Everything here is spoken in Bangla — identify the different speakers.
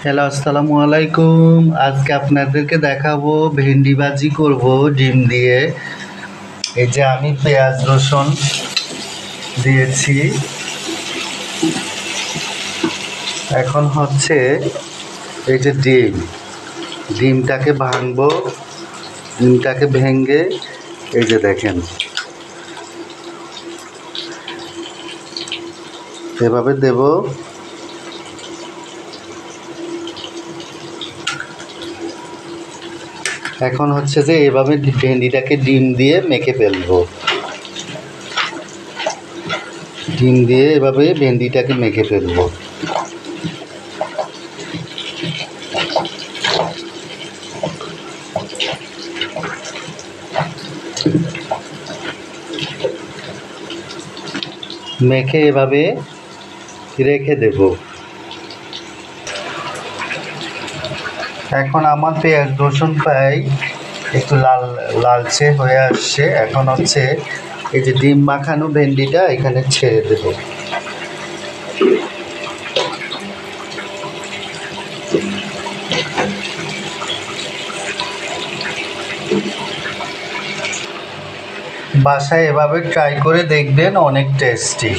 Speaker 1: হ্যালো, আসসালামু আলাইকুম। আজকে আপনাদেরকে দেখাবো ভেন্ডি ভাজি করব ডিম দিয়ে। এই যে আমি পেঁয়াজ রসুন দিয়েছি। এখন হচ্ছে এই যে ডিমটাকে ভাঙবো। ডিমটাকে ভেঙে এই যে দেখেন এভাবে দেব। এখন হচ্ছে যে এভাবে ভেন্ডিটাকে ডিম দিয়ে মেখে ফেলবো। ডিম দিয়ে এভাবে ভেন্ডিটাকে মেখে ফেলবো। মেখে এভাবে রেখে দেব। এখন আমার পেঁয়াজ রসুন প্রায় একটু লালচে হয়ে আসছে। এখন হচ্ছে এই যে ডিম মাখানো ভেন্ডিটা এখানে ছেড়ে দেব। বাসায় এভাবে ট্রাই করে দেখবেন, অনেক টেস্টি।